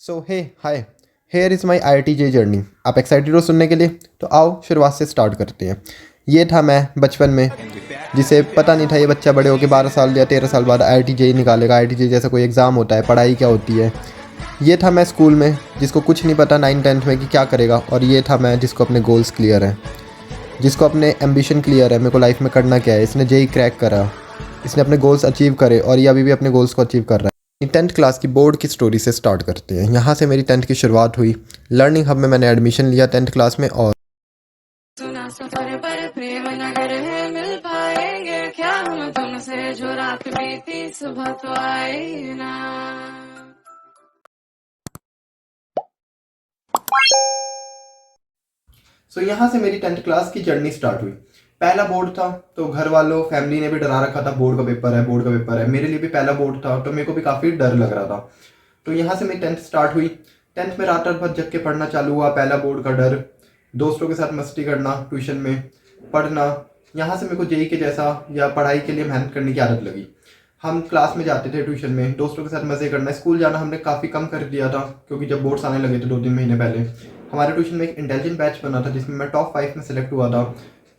So hey hi here is my IIT JEE journey. आप excited हो सुनने के लिए? तो आओ शुरुआत से स्टार्ट करते हैं। ये था मैं बचपन में, जिसे पता नहीं था ये बच्चा बड़े होकर 12 साल या 13 साल बाद IIT JEE निकालेगा। IIT JEE जैसा कोई एग्ज़ाम होता है, पढ़ाई क्या होती है। ये था मैं स्कूल में, जिसको कुछ नहीं पता 9th 10th में कि क्या करेगा। और ये था मैं, जिसको अपने गोल्स क्लियर हैं, जिसको अपने एम्बिशन क्लियर है, मेरे को लाइफ में करना क्या है। इसने जेई क्रैक करा, इसने अपने गोल्स अचीव करे और ये अभी भी अपने गोल्स को अचीव कर रहा है। 10th क्लास की बोर्ड की स्टोरी से स्टार्ट करते हैं। यहाँ से मेरी 10th की शुरुआत हुई। लर्निंग हब में मैंने एडमिशन लिया 10th क्लास में। और सुना सफर पर प्रेम नगर है, मिल पाएंगे क्या हम तुमसे, जो रात बीती सुबह तो आई ना। यहाँ से मेरी 10th क्लास की जर्नी स्टार्ट हुई। पहला बोर्ड था, तो घर वालों फैमिली ने भी डरा रखा था, बोर्ड का पेपर है, बोर्ड का पेपर है। मेरे लिए भी पहला बोर्ड था, तो मेरे को भी काफ़ी डर लग रहा था। तो यहाँ से मेरी 10th स्टार्ट हुई। 10th में रात रात भर जग के पढ़ना चालू हुआ। पहला बोर्ड का डर, दोस्तों के साथ मस्ती करना, ट्यूशन में पढ़ना। यहाँ से मेरे को जेई के जैसा या पढ़ाई के लिए मेहनत करने की आदत लगी। हम क्लास में जाते थे, ट्यूशन में दोस्तों के साथ मज़े करना। स्कूल जाना हमने काफ़ी कम कर दिया था, क्योंकि जब बोर्ड्स आने लगे थे 2-3 महीने पहले, हमारे ट्यूशन में एक इंटेलिजेंट बैच बना था, जिसमें मैं टॉप 5 में सेलेक्ट हुआ था।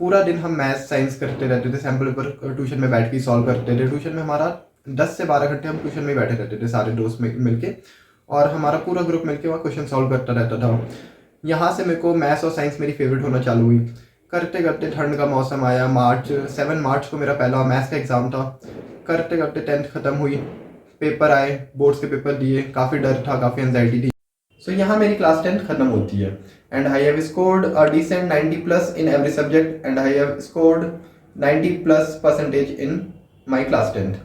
पूरा दिन हम मैथ्स साइंस करते रहते थे, सैम्पल पेपर ट्यूशन में बैठ के सॉल्व करते थे। ट्यूशन में हमारा 10 से 12 घंटे हम ट्यूशन में बैठे रहते थे, सारे दोस्त मिलके, और हमारा पूरा ग्रुप मिलके वहाँ क्वेश्चन सॉल्व करता रहता था। यहाँ से मेरे को मैथ्स और साइंस मेरी फेवरेट होना चालू हुई। करते करते ठंड का मौसम आया। 7 मार्च को मेरा पहला मैथ्स का एग्ज़ाम था। करते करते 10th ख़त्म हुई, पेपर आए, बोर्ड्स के पेपर दिए। काफ़ी डर था, काफ़ी एंजाइटी थी। यहाँ मेरी क्लास 10th ख़त्म होती है, and I have scored a decent 90+ in every subject, and I have scored 90+% in my class 10th।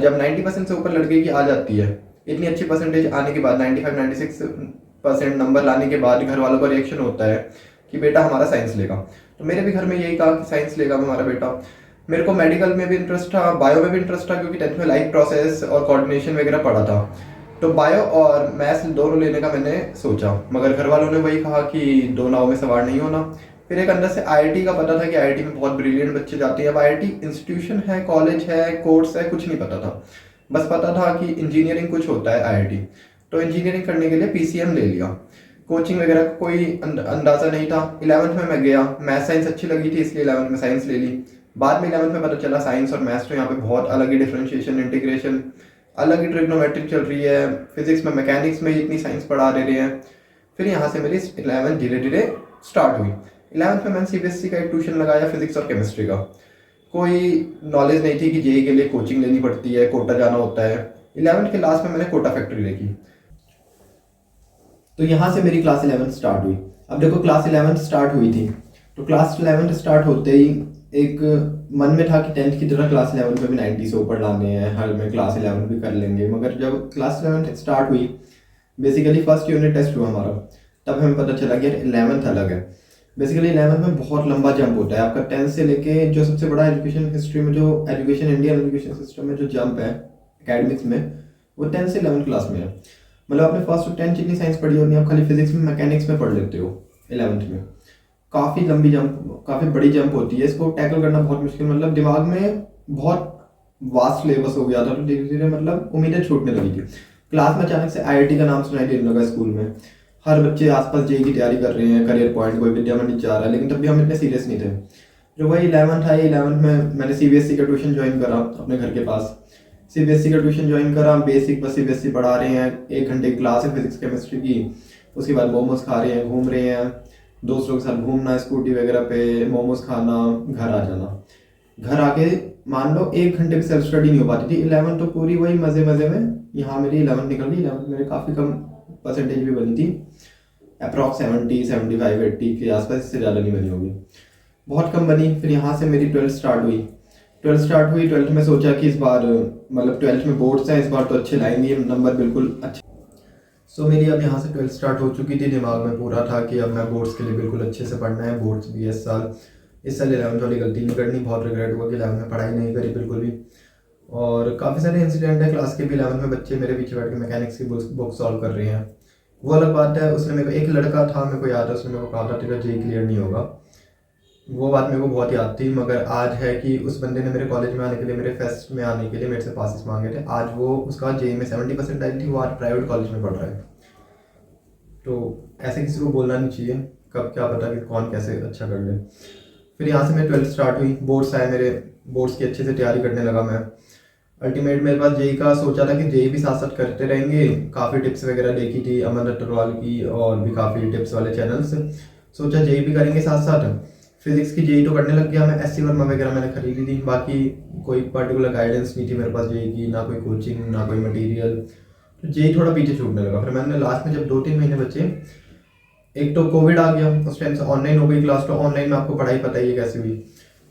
जब 90% से ऊपर लड़के की आ जाती है, इतनी अच्छी परसेंटेज आने के बाद, 95-96% नंबर लाने के बाद, घर वालों का रिएक्शन होता है कि बेटा हमारा साइंस लेगा। तो मेरे भी घर में यही कहा कि साइंस लेगा हमारा बेटा। मेरे को मेडिकल में भी इंटरेस्ट था, बायो में भी इंटरेस्ट था, क्योंकि 10th में लाइफ प्रोसेस और कोऑर्डिनेशन वगैरह पढ़ा था। तो बायो और मैथ्स दोनों लेने का मैंने सोचा, मगर घर वालों ने वही कहा कि दो नाव में सवार नहीं होना। फिर एक अंदर से IIT का पता था कि IIT में बहुत ब्रिलियंट बच्चे जाते हैं। अब IIT इंस्टीट्यूशन है, कॉलेज है, कोर्स है, कुछ नहीं पता था। बस पता था कि इंजीनियरिंग कुछ होता है IIT। तो इंजीनियरिंग करने के लिए PCM ले लिया। कोचिंग वगैरह का कोई अंदाज़ा नहीं था। 11th में मैं गया, मैथ साइंस अच्छी लगी थी, इसलिए 11th में साइंस ले ली। बाद में 11th में पता चला साइंस और मैथ्स तो यहाँ पे बहुत अलग ही डिफ्रेंशिएशन, इंटीग्रेशन, अलग ही ट्रिग्नोमेट्रिक चल रही है। फिजिक्स में, मैकेनिक्स में इतनी साइंस पढ़ा दे रहे हैं। फिर यहाँ से मेरी 11th धीरे धीरे स्टार्ट हुई। 11th में मैंने CBSE का एक ट्यूशन लगाया, फिजिक्स और केमिस्ट्री का। कोई नॉलेज नहीं थी कि जेई के लिए कोचिंग लेनी पड़ती है, कोटा जाना होता है। 11th के लास्ट में मैंने कोटा फैक्ट्री देखी। तो यहाँ से मेरी क्लास 11th स्टार्ट हुई। अब देखो, क्लास 11th स्टार्ट हुई थी, तो क्लास 11th स्टार्ट होते ही एक मन में था कि 10th की तरह क्लास 11th में भी 90 से ऊपर लाने हैं, हर में क्लास 11th भी कर लेंगे। मगर जब क्लास 11th स्टार्ट हुई, बेसिकली फर्स्ट यूनिट टेस्ट हुआ हमारा, तब हमें पता चला कि यार 11th अलग है। बेसिकली 11th में बहुत लंबा जंप होता है आपका। 10th से लेके जो सबसे बड़ा एजुकेशन हिस्ट्री में, जो एजुकेशन, इंडियन एजुकेशन सिस्टम में जो जंप है एकेडमिक्स में, वो 10th से 11th क्लास में है। मतलब आपने फर्स्ट टू 10th जितनी साइंस पढ़ी होती है, आप खाली फिजिक्स में, मैकेनिक्स में पढ़ लेते हो 11th में। काफ़ी लंबी जंप, काफ़ी बड़ी जंप होती है। इसको टैकल करना बहुत मुश्किल, मतलब दिमाग में बहुत वास्ट सिलेबस हो गया था। तो धीरे धीरे मतलब उम्मीदें छूटने लगी थी। क्लास में अचानक से IIT का नाम सुनाई देने लगा। स्कूल में हर बच्चे आसपास जेई की तैयारी कर रहे हैं, करियर पॉइंट, कोई विद्या मंदिर जा रहा है, लेकिन तब भी हम इतने सीरियस नहीं थे। जो वही 11th आई, 11th में मैंने CBSE का ट्यूशन ज्वाइन करा अपने घर के पास। CBSE का ट्यूशन ज्वाइन करा, बेसिक बस CBSE पढ़ा रहे हैं। 1 घंटे की क्लास है फिजिक्स केमिस्ट्री की, उसके बाद मोमोज खा रहे हैं, घूम रहे हैं, दोस्तों के साथ घूमना, स्कूटी वगैरह पे मोमोज खाना, घर आ जाना। घर आके मान लो 1 घंटे की सेल्फ स्टडी नहीं हो पाती थी। 11th तो पूरी वही मज़े मज़े में। यहाँ मेरी 11th निकल गई। 11th मेरे काफ़ी कम परसेंटेज भी बनी थी, अप्रॉक्स 70, 75, 80 के आसपास, इससे ज़्यादा नहीं बनी होगी, बहुत कम बनी। फिर यहाँ से मेरी 12th स्टार्ट हुई। 12th में सोचा कि इस बार, मतलब 12th में बोर्ड्स हैं, इस बार तो अच्छे लाएंगे नंबर, बिल्कुल अच्छे। मेरी अब यहाँ से 12th स्टार्ट हो चुकी थी। दिमाग में पूरा था कि अब मैं बोर्ड्स के लिए बिल्कुल अच्छे से पढ़ना है। बोर्ड्स भी इस साल 11th वाली गलती नहीं करनी। बहुत रिग्रेट हुआ कि 11th में पढ़ाई नहीं करी बिल्कुल भी। और काफ़ी सारे इंसिडेंट है क्लास के भी। 11th में बच्चे मेरे पीछे बैठ के मैकेनिक्स की बुक सॉल्व कर रहे हैं, वो अलग बात है। उसने मेरे को, एक लड़का था, मेरे को याद है, उसने मेरे को कहा था तेरा जेई क्लियर नहीं होगा। वो बात मेरे को बहुत याद थी, मगर आज है कि उस बंदे ने मेरे कॉलेज में आने के लिए, मेरे फेस्ट में आने के लिए मेरे से पासिस मांगे थे। आज वो उसका जेई में 70% आई थी, वो आज प्राइवेट कॉलेज में पढ़ रहा है। तो ऐसे किसी को बोलना नहीं चाहिए, कब क्या पता कि कौन कैसे अच्छा कर ले। फिर यहाँ से मेरी 12th स्टार्ट हुई, बोर्ड्स आए मेरे, बोर्ड्स की अच्छे से तैयारी करने लगा मैं। अल्टीमेट मेरे पास जेई का सोचा था कि जेई भी साथ साथ करते रहेंगे। काफ़ी टिप्स वगैरह देखी थी अमन अग्रवाल की, और भी काफ़ी टिप्स वाले चैनल्स। सोचा जेई भी करेंगे साथ साथ। फिजिक्स की जेई तो करने लग गया मैं, एससी वर्मा वगैरह मैंने खरीदी थी। बाकी कोई पर्टिकुलर गाइडेंस नहीं थी मेरे पास जेई की, ना कोई कोचिंग ना कोई मटेरियल। तो जेई थोड़ा पीछे छूटने लगा। फिर मैंने लास्ट में जब 2-3 महीने बचे, एक तो कोविड आ गया, उस टाइम से ऑनलाइन हो गई क्लास। तो ऑनलाइन में आपको पढ़ाई पता ही है कैसी हुई।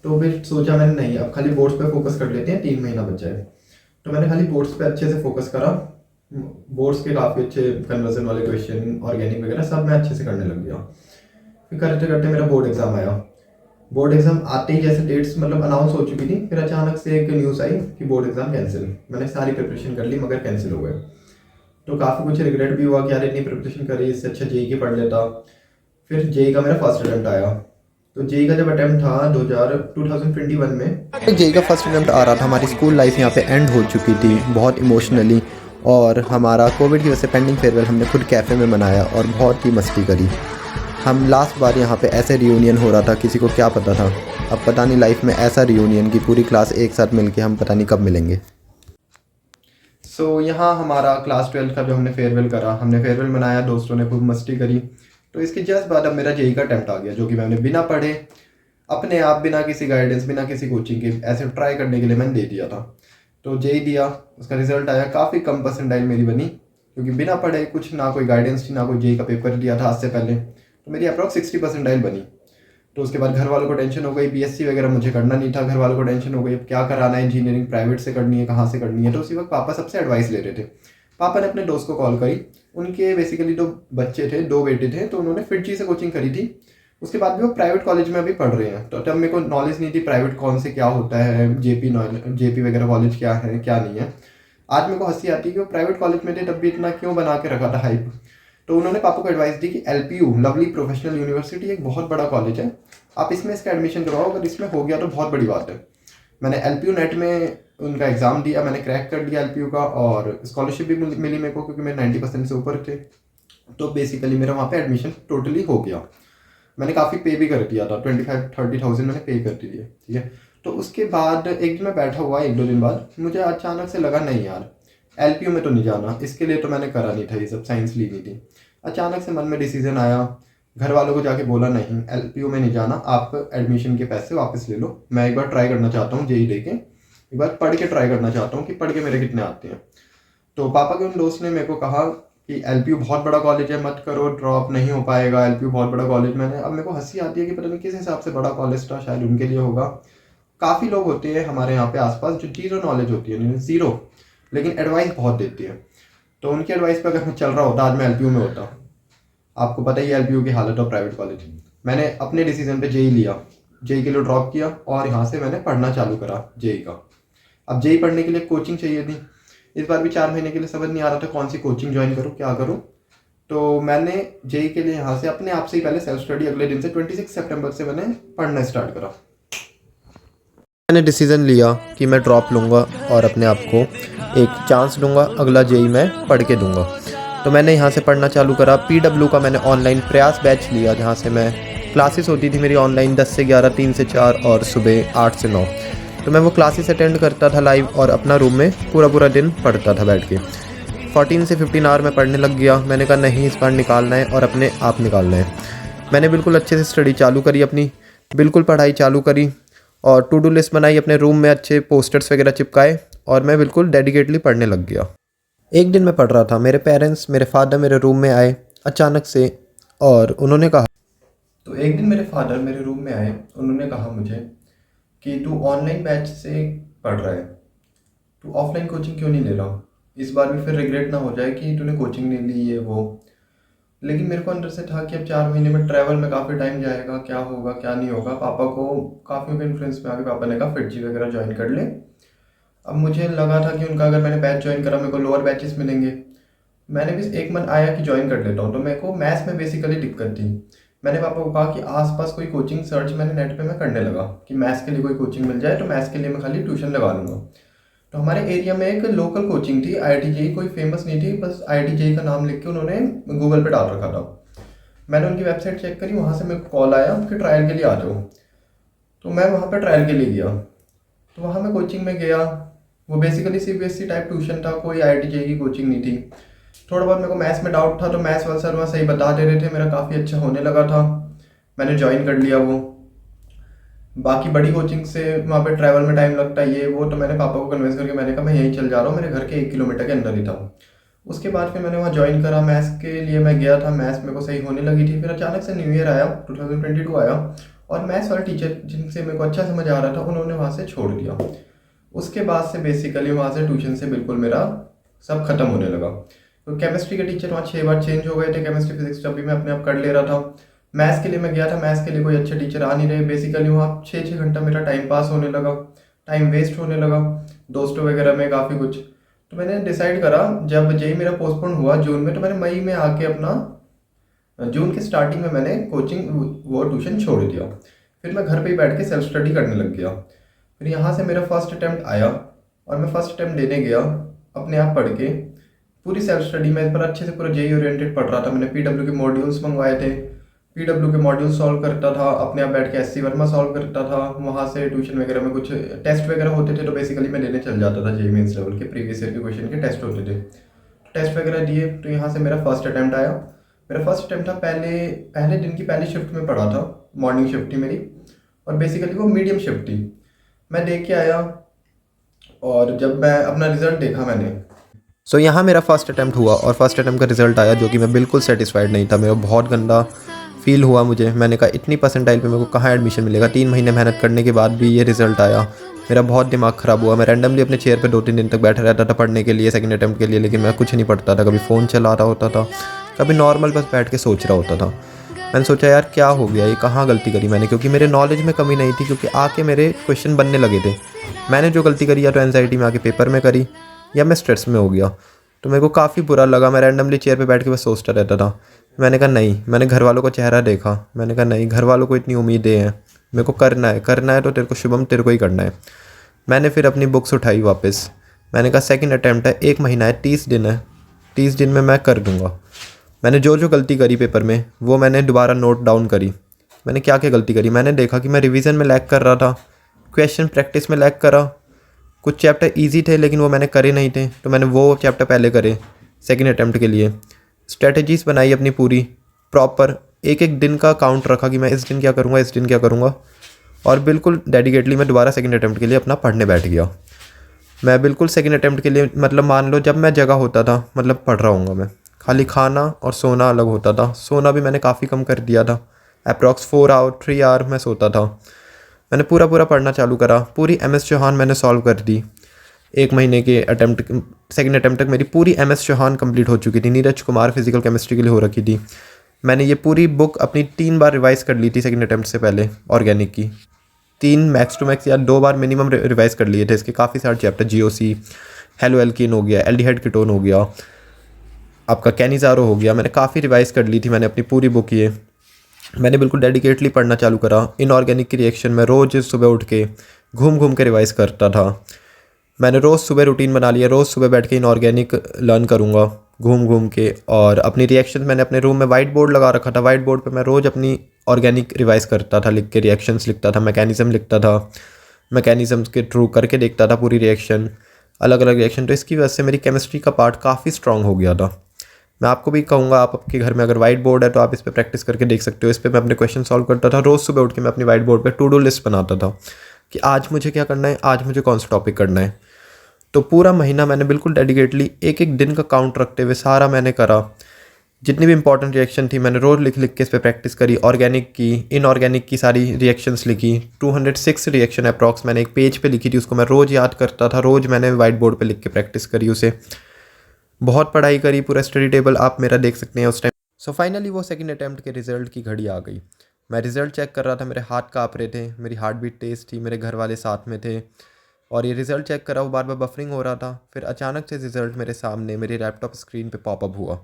तो फिर सोचा मैंने नहीं, अब खाली बोर्ड्स पे फोकस कर लेते हैं, 3 महीना बचा है। तो मैंने खाली बोर्ड्स पे अच्छे से फोकस करा। बोर्ड्स के काफ़ी अच्छे कन्वर्जन वाले क्वेश्चन, ऑर्गेनिक वगैरह सब मैं अच्छे से करने लग गया। फिर करते करते मेरा बोर्ड एग्जाम आया। बोर्ड एग्जाम आते ही जैसे डेट्स मतलब अनाउंस हो चुकी थी, फिर अचानक से एक न्यूज़ आई कि बोर्ड एग्जाम कैंसिल। मैंने सारी प्रिपरेशन कर ली मगर कैंसिल हो गए। तो काफ़ी कुछ रिग्रेट भी हुआ कि यार इतनी प्रिपरेशन करी, इससे अच्छा जेई की पढ़ लेता। फिर जेई का मेरा फर्स्ट अटेम्प्ट आया। तो जेई का जब अटेम्प्ट था 2021 में, जेई का फर्स्ट अटेम्प्ट आ रहा था, हमारी स्कूल लाइफ यहाँ पे एंड हो चुकी थी बहुत इमोशनली। और हमारा कोविड की वजह से पेंडिंग फेयरवेल हमने खुद कैफ़े में मनाया और बहुत ही मस्ती करी। हम लास्ट बार यहाँ पे ऐसे रियूनियन हो रहा था, किसी को क्या पता था। अब पता नहीं लाइफ में ऐसा रियूनियन की पूरी क्लास एक साथ मिलके हम पता नहीं कब मिलेंगे। यहाँ हमारा क्लास 12 का जो हमने फेयरवेल करा, हमने फेयरवेल मनाया, दोस्तों ने खूब मस्ती करी। तो इसके जस्ट बाद अब मेरा जेई का अटेम्प्ट आ गया, जो कि मैंने बिना पढ़े, अपने आप, बिना किसी गाइडेंस, बिना किसी कोचिंग के ऐसे ट्राई करने के लिए मैंने दे दिया था। तो जेई दिया, उसका रिजल्ट आया, काफ़ी कम परसेंटाइल मेरी बनी, क्योंकि बिना पढ़े, कुछ ना कोई गाइडेंस थी, ना कोई जेई का पेपर दिया था आज से पहले। तो मेरी अप्रॉक्स 60 परसेंटाइल बनी। तो उसके बाद घर वालों को टेंशन हो गई, बीएससी वगैरह मुझे करना नहीं था। घर वालों को टेंशन हो गई, अब क्या कराना है, इंजीनियरिंग प्राइवेट से करनी है, कहाँ से करनी है। तो उसी वक्त पापा सबसे एडवाइस ले रहे थे। पापा ने अपने दोस्त को कॉल करी, उनके बेसिकली 2 बच्चे थे, 2 बेटे थे, तो उन्होंने फिटजी से कोचिंग करी थी। उसके बाद भी वो प्राइवेट कॉलेज में अभी पढ़ रहे हैं। तो तब मेरे को नॉलेज नहीं थी प्राइवेट कौन से क्या होता है, जेपी वगैरह कॉलेज क्या है क्या नहीं है। आज मेरे को हंसी आती है कि वो प्राइवेट कॉलेज में थे, तब भी इतना क्यों बना के रखा था हाइप। तो उन्होंने पापा को एडवाइस दी कि एलपीयू, लवली प्रोफेशनल यूनिवर्सिटी, एक बहुत बड़ा कॉलेज है, आप इसमें इसका एडमिशन करवाओ, अगर इसमें हो गया तो बहुत बड़ी बात है। मैंने एलपीयू नेट में उनका एग्ज़ाम दिया, मैंने क्रैक कर दिया एलपीयू का, और स्कॉलरशिप भी मिली मेरे को, क्योंकि मेरे 90% से ऊपर थे। तो बेसिकली मेरा वहाँ पे एडमिशन टोटली हो गया। मैंने काफ़ी पे भी कर दिया था, 25-30,000 मैंने पे कर दिए, ठीक है। तो उसके बाद एक दिन मैं बैठा हुआ, 1-2 दिन बाद मुझे अचानक से लगा नहीं यार, एलपीयू में तो नहीं जाना। इसके लिए तो मैंने करा नहीं था, ये सब साइंस ली नहीं थी। अचानक से मन में डिसीजन आया, घर वालों को जाके बोला नहीं, एलपीयू में नहीं जाना, आप एडमिशन के पैसे वापस ले लो, मैं एक बार ट्राई करना चाहता हूँ जेई दे के, एक बार पढ़ के ट्राई करना चाहता हूँ कि पढ़ के मेरे कितने आते हैं। तो पापा के उन दोस्त ने मेरे को कहा कि एलपीयू बहुत बड़ा कॉलेज है, मत करो, ड्रॉप नहीं हो पाएगा, एलपीयू बहुत बड़ा कॉलेज। मैंने, अब मेरे को हंसी आती है कि पता नहीं किस हिसाब से बड़ा कॉलेज था, शायद उनके लिए होगा। काफ़ी लोग होते हैं हमारे यहाँ पे आसपास जो जीरो नॉलेज होती है, ज़ीरो, लेकिन एडवाइस बहुत देती है। तो उनकी एडवाइस पर अगर मैं चल रहा होता, आज मैं एलपीयू में होता। आपको पता ही है एलपीयू की हालत हो प्राइवेट कॉलेज। मैंने अपने डिसीजन पे जेई लिया, जेई के लिए ड्रॉप किया, और यहाँ से मैंने पढ़ना चालू करा जेई का। अब जेई पढ़ने के लिए कोचिंग चाहिए थी। इस बार भी 4 महीने के लिए समझ नहीं आ रहा था कौन सी कोचिंग ज्वाइन करूँ, क्या करूँ। तो मैंने जेई के लिए यहाँ से अपने आप से ही पहले सेल्फ स्टडी, अगले दिन से 26 सितंबर से मैंने पढ़ना स्टार्ट करा। मैंने डिसीज़न लिया कि मैं ड्रॉप लूँगा और अपने आप को एक चांस दूंगा, अगला जेई मैं पढ़ के दूंगा। तो मैंने यहाँ से पढ़ना चालू करा। पीडब्ल्यू का मैंने ऑनलाइन प्रयास बैच लिया, जहाँ से मैं क्लासेस होती थी मेरी ऑनलाइन 10 से 11, 3 से 4 और सुबह 8 से 9। तो मैं वो क्लासेस अटेंड करता था लाइव, और अपना रूम में पूरा दिन पढ़ता था बैठ के। 14 से 15 आवर में पढ़ने लग गया। मैंने कहा नहीं, इस बार निकालना है और अपने आप निकालना है। मैंने बिल्कुल अच्छे से स्टडी चालू करी अपनी, बिल्कुल पढ़ाई चालू करी, और टू डू लिस्ट बनाई, अपने रूम में अच्छे पोस्टर्स वगैरह चिपकाए, और मैं बिल्कुल डेडिकेटली पढ़ने लग गया। एक दिन मैं पढ़ रहा था, मेरे पेरेंट्स, मेरे फादर मेरे रूम में आए अचानक से, और उन्होंने कहा, तो एक दिन मेरे फादर मेरे रूम में आए, उन्होंने कहा मुझे कि तू ऑनलाइन बैच से पढ़ रहा है, तू ऑफलाइन कोचिंग क्यों नहीं ले रहा, इस बार भी फिर रिग्रेट ना हो जाए कि तूने कोचिंग नहीं ली, ये वो। लेकिन मेरे को अंदर से था कि अब 4 महीने में ट्रैवल में काफ़ी टाइम जाएगा, क्या होगा क्या नहीं होगा। पापा को काफ़ी उनके इन्फ्लुएंस में आके पापा ने कहा फिटजी वगैरह ज्वाइन कर ले। अब मुझे लगा था कि उनका अगर मैंने बैच ज्वाइन करा मेरे को लोअर बैचेस मिलेंगे। मैंने भी एक मन आया कि ज्वाइन कर लेता हूँ। तो मेरे को मैथ्स में बेसिकली दिक्कत थी, मैंने पापा को कहा कि आसपास कोई कोचिंग सर्च मैंने नेट पे मैं करने लगा कि मैथ्स के लिए कोई कोचिंग मिल जाए तो मैथ्स के लिए मैं खाली ट्यूशन लगा लूँगा। तो हमारे एरिया में एक लोकल कोचिंग थी, IIT जेई, कोई फेमस नहीं थी, बस IIT जेई का नाम लिख के उन्होंने गूगल पे डाल रखा था। मैंने उनकी वेबसाइट चेक करी, वहाँ से मेरे को कॉल आया कि ट्रायल के लिए आ जाओ। तो मैं वहाँ पे ट्रायल के लिए गया। तो वहाँ मैं कोचिंग में गया, वो बेसिकली CBSE टाइप ट्यूशन था, कोई IIT जेई की कोचिंग नहीं थी। थोड़ा बहुत मेरे को मैथ्स में डाउट था तो मैथ्स वाले सर वहाँ सही बता दे रहे थे, मेरा काफ़ी अच्छा होने लगा था, मैंने ज्वाइन कर लिया वो। बाकी बड़ी कोचिंग से वहाँ पे ट्रैवल में टाइम लगता है ये वो, तो मैंने पापा को कन्विंस करके मैंने कहा मैं यहीं चल जा रहा हूँ, मेरे घर के 1 किलोमीटर के अंदर ही था। उसके बाद फिर मैंने वहाँ ज्वाइन करा, मैथ्स के लिए मैं गया था, मैथ्स मेरे को सही होने लगी थी। फिर अचानक से न्यू ईयर आया, 2022 आया, और मैथ्स वाले टीचर जिनसे मेरे को अच्छा समझ आ रहा था उन्होंने वहाँ से छोड़ दिया। उसके बाद से बेसिकली वहाँ से ट्यूशन से बिल्कुल मेरा सब खत्म होने लगा। तो केमिस्ट्री के टीचर वहाँ 6 बार चेंज हो गए थे, केमिस्ट्री फिजिक्स जब भी मैं अपने आप कर ले रहा था। मैथ्स के लिए मैं गया था, मैथ्स के लिए कोई अच्छे टीचर आ नहीं रहे, बेसिकली वहाँ 6-6 घंटा मेरा टाइम पास होने लगा, टाइम वेस्ट होने लगा दोस्तों वगैरह में काफ़ी कुछ। तो मैंने डिसाइड करा, जब जेई मेरा पोस्टपोन हुआ जून में, तो मैंने मई में आके अपना जून के स्टार्टिंग में मैंने कोचिंग वो ट्यूशन छोड़ दिया। फिर मैं घर पे ही बैठ के सेल्फ स्टडी करने लग गया। फिर यहाँ से मेरा फर्स्ट अटैम्प्ट आया और मैं फर्स्ट अटैम्प्ट देने गया अपने आप पढ़ के, पूरी सेल्फ स्टडी में पर अच्छे से पूरा जेई ओरिएंटेड पढ़ रहा था। मैंने PW के मॉड्यूल्स मंगवाए थे, PW के मॉड्यूल सॉल्व करता था, अपने आप बैठ के SC वर्मा सॉल्व करता था। वहाँ से ट्यूशन वगैरह में कुछ टेस्ट वगैरह होते थे तो बेसिकली मैं लेने चल जाता था, जेई मेंस लेवल के प्रीवियस ईयर के क्वेश्चन के टेस्ट होते थे, टेस्ट वगैरह दिए। तो यहाँ से मेरा फर्स्ट अटैम्प्ट आया। मेरा फर्स्ट अटैम्प्ट था, पहले पहले दिन की पहली शिफ्ट में पढ़ा था, मॉर्निंग शिफ्ट थी मेरी, और बेसिकली वो मीडियम शिफ्ट थी। मैं देख के आया और जब मैं अपना रिजल्ट देखा मैंने, यहाँ मेरा फर्स्ट अटैम्प्ट हुआ और फर्स्ट अटैम्प्ट का रिजल्ट आया जो कि मैं बिल्कुल सेटिस्फाइड नहीं था। मेरा बहुत गंदा फील हुआ मुझे। मैंने कहा इतनी परसेंटाइल पे मेरे को कहाँ एडमिशन मिलेगा, 3 महीने मेहनत करने के बाद भी ये रिजल्ट आया। मेरा बहुत दिमाग ख़राब हुआ। मैं रैंडमली अपने चेयर पे 2-3 दिन तक बैठा रहता था पढ़ने के लिए, सेकंड अटैम्प्ट के लिए, लेकिन मैं कुछ नहीं पढ़ता था। कभी फ़ोन चला रहा होता था, कभी नॉर्मल बस बैठ के सोच रहा होता था। मैंने सोचा यार क्या हो गया, ये कहाँ गलती करी मैंने, क्योंकि मेरे नॉलेज में कमी नहीं थी, क्योंकि आके मेरे क्वेश्चन बनने लगे थे। मैंने जो गलती करी या तो एनजाइटी में आके पेपर में करी या मैं स्ट्रेस में हो गया। तो मेरे को काफ़ी बुरा लगा। मैं रैंडमली चेयर पे बैठ के बस सोचता रहता था। मैंने कहा नहीं, मैंने घर वालों का चेहरा देखा, मैंने कहा नहीं, घर वालों को इतनी उम्मीदें हैं, मेरे को करना है तो तेरे को शुभम, तेरे को ही करना है। मैंने फिर अपनी बुक्स उठाई वापस। मैंने कहा सेकंड अटैम्प्ट है, 1 महीना है, 30 दिन है, 30 दिन में मैं कर दूंगा। मैंने जो जो गलती करी पेपर में वो मैंने दोबारा नोट डाउन करी। मैंने क्या क्या गलती करी, मैंने देखा कि मैं रिवीजन में लैग कर रहा था, क्वेश्चन प्रैक्टिस में लैग करा, कुछ चैप्टर इजी थे लेकिन वो मैंने करे नहीं थे, तो मैंने वो चैप्टर पहले करे सेकंड अटैम्प्ट के लिए। स्ट्रेटजीज बनाई अपनी पूरी प्रॉपर, एक एक दिन का काउंट रखा कि मैं इस दिन क्या करूँगा, इस दिन क्या करूँगा, और बिल्कुल डेडिकेटली मैं दोबारा सेकंड अटैम्प्ट के लिए अपना पढ़ने बैठ गया। मैं बिल्कुल सेकंड अटैम्प्ट के लिए, मतलब मान लो जब मैं जगह होता था, मतलब पढ़ रहा हूँगा मैं, खाली खाना और सोना अलग होता था। सोना भी मैंने काफ़ी कम कर दिया था, अप्रॉक्स 3 आवर मैं सोता था। मैंने पूरा पढ़ना चालू करा। पूरी MS चौहान मैंने सॉल्व कर दी। 1 महीने के अटैम्प्ट, सेकंड अटैम्प्ट तक मेरी पूरी MS चौहान कंप्लीट हो चुकी थी। नीरज कुमार फिजिकल केमिस्ट्री के लिए हो रखी थी। मैंने ये पूरी बुक अपनी 3 बार रिवाइज़ कर ली थी सेकंड अटैम्प्ट से पहले, ऑर्गेनिक की 3 मैक्स टू मैक्स या 2 बार मिनिमम रिवाइज़ कर लिए थे। इसके काफ़ी सारे चैप्टर, GOC, हेलो एल्कीन हो गया, एल्डिहाइड कीटोन हो गया, आपका कैनिज़ारो हो गया, मैंने काफ़ी रिवाइज़ कर ली थी मैंने अपनी पूरी बुक। ये मैंने बिल्कुल डेडिकेटली पढ़ना चालू करा। इनऑर्गेनिक की रिएक्शन मैं रोज़ सुबह उठ के घूम के रिवाइज़ करता था। मैंने रोज़ सुबह रूटीन बना लिया, रोज़ सुबह बैठ के इनऑर्गेनिक लर्न करूँगा घूम के। और अपनी रिएक्शंस मैंने अपने रूम में वाइट बोर्ड लगा रखा था। वाइट बोर्ड पे मैं रोज़ अपनी ऑर्गेनिक रिवाइज़ करता था, लिख के रिएक्शंस लिखता था, मैकेनिज़्म लिखता था, मैकेनिज़म्स के थ्रू करके देखता था पूरी रिएक्शन, अलग अलग रिएक्शन। तो इसकी वजह से मेरी केमिस्ट्री का पार्ट काफ़ी स्ट्रॉन्ग हो गया था। मैं आपको भी कहूँगा, आप आपके घर में अगर वाइट बोर्ड है तो आप इस पर प्रैक्टिस करके देख सकते हो। इस पर मैं अपने क्वेश्चन सॉल्व करता था। रोज़ सुबह उठ के मैं अपनी वाइट बोर्ड पर टू डू लिस्ट बनाता था कि आज मुझे क्या करना है, आज मुझे कौन सा टॉपिक करना है। तो पूरा महीना मैंने बिल्कुल डेडिकेटली एक एक दिन का काउंट रखते हुए सारा मैंने करा। जितनी भी इंपॉर्टेंट रिएक्शन थी मैंने रोज़ लिख के इस पर प्रैक्टिस करी। ऑर्गेनिक की, इनऑर्गेनिक की सारी रिएक्शंस लिखी। 206 रिएक्शन अप्रॉक्स मैंने एक पेज पे लिखी थी, उसको मैं रोज़ याद करता था। रोज़ मैंने वाइट बोर्ड पे लिख के प्रैक्टिस करी उसे। बहुत पढ़ाई करी, पूरा स्टडी टेबल आप मेरा देख सकते हैं उस टाइम। सो फाइनली वो सेकंड अटैम्प्ट के रिज़ल्ट की घड़ी आ गई। मैं रिज़ल्ट चेक कर रहा था, मेरे हाथ काँप रहे थे, मेरी हार्ट बीट तेज़ थी, मेरे घर वाले साथ में थे, और ये रिज़ल्ट चेक करा, वो बार बार बफरिंग हो रहा था। फिर अचानक से रिज़ल्ट मेरे सामने मेरे लैपटॉप स्क्रीन पे पॉपअप हुआ,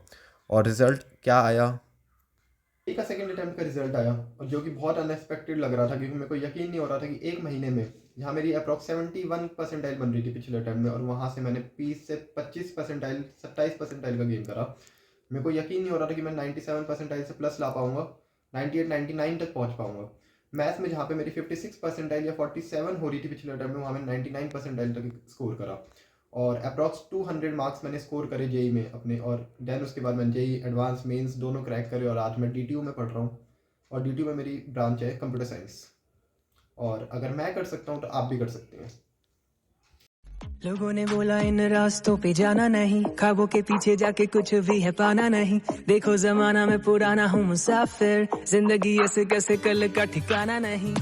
और रिज़ल्ट क्या आया, का सेकंड अटेम्प्ट का रिजल्ट आया, और जो कि बहुत अनएक्सपेक्टेड लग रहा था, क्योंकि मेरे को यकीन नहीं हो रहा था कि एक महीने में जहाँ मेरी अप्रॉक्स 71 परसेंटाइल बन रही थी पिछले अटेम्प्ट में, और वहाँ से मैंने 20 से 25 परसेंटाइल 27 परसेंटाइल का गेन करा। मेरे को यकीन नहीं हो रहा था कि मैं 97 परसेंटाइल से प्लस ला पाऊंगा, 98 99 तक पहुँच पाऊंगा। मैथ्स में जहाँ पे मेरी 56 परसेंटाइल या 47 हो रही थी पिछले अटेम्प्ट में, वहाँ मैंने 99 परसेंटाइल तक स्कोर करा, और अप्रॉक्स 200 मार्क्स मैंने स्कोर करे जेई में अपने। और देन उसके बाद मैंने जेई एडवांस मेंस दोनों क्रैक करे, और आज मैं डीटीयू में पढ़ रहा हूँ, और डीटीयू में मेरी ब्रांच है कंप्यूटर साइंस। और अगर मैं कर सकता हूँ तो आप भी कर सकते हैं। लोगों ने बोला इन रास्तों पे जाना नहीं, ख्वाबों के पीछे जाके कुछ भी है पाना नहीं। देखो जमाना में पुराना हूँ मुसाफिर, जिंदगी ऐसे कैसे कल का ठिकाना नहीं।